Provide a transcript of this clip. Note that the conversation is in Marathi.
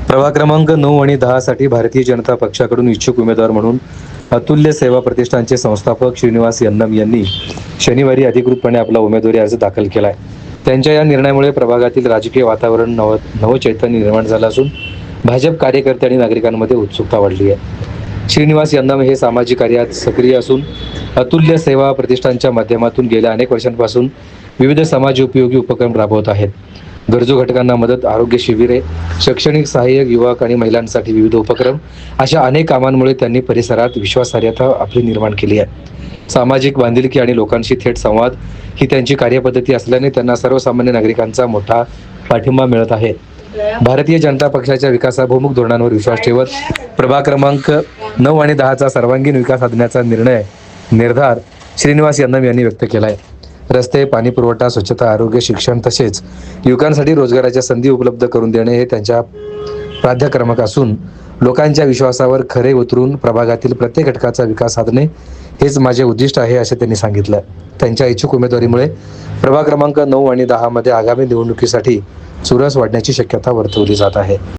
प्रभाग क्रमांक 9 आणि 10 साठी भारतीय जनता पक्षाकडून इच्छुक उमेदवार म्हणून अतुल्य सेवा प्रतिष्ठानचे संस्थापक श्रीनिवास यन्नम यांनी शनिवारी अधिकृतपणे आपला उमेदवारी अर्ज दाखल केलाय. त्यांच्या या निर्णयामुळे प्रभागातील राजकीय वातावरण नवचैतन्य निर्माण झालं असून भाजप कार्यकर्ते आणि नागरिकांमध्ये उत्सुकता वाढली आहे. श्रीनिवास यन्नम हे सामाजिक कार्यात सक्रिय असून अतुल्य सेवा प्रतिष्ठानच्या माध्यमातून गेल्या अनेक वर्षांपासून विविध समाज उपयोगी उपक्रम राबवत आहेत. गरजू घटकांना मदत, आरोग्य शिबिरे, शैक्षणिक सहाय्य, युवक आणि महिलांसाठी विविध उपक्रम अशा अनेक कामांमुळे त्यांनी परिसरात विश्वासार्हता आपली निर्माण केली आहे. सामाजिक बांधिलकी आणि लोकांशी थेट संवाद ही त्यांची कार्यपद्धती असल्याने त्यांना सर्वसामान्य नागरिकांचा मोठा पाठिंबा मिळत आहे. भारतीय जनता पक्षाच्या विकासाभिमुख धोरणांवर विश्वास ठेवत प्रभाग क्रमांक 9 आणि 10चा सर्वांगीण विकास साधण्याचा निर्धार श्रीनिवास यन्नम यांनी व्यक्त केला आहे. रस्ते, पाणी पुरवठा, स्वच्छता, आरोग्य, शिक्षण तसेच युवकांसाठी रोजगाराच्या संधी उपलब्ध करून देणे हे त्यांच्या प्राधान्यक्रमांक असून लोकांच्या विश्वासावर खरे उतरून प्रभागातील प्रत्येक घटकाचा विकास साधणे हेच माझे उद्दिष्ट आहे, असे त्यांनी सांगितलं. त्यांच्या इच्छुक उमेदवारीमुळे प्रभाग क्रमांक 9 आणि 10 मध्ये आगामी निवडणुकीसाठी चुरस वाढण्याची शक्यता वर्तवली जात आहे.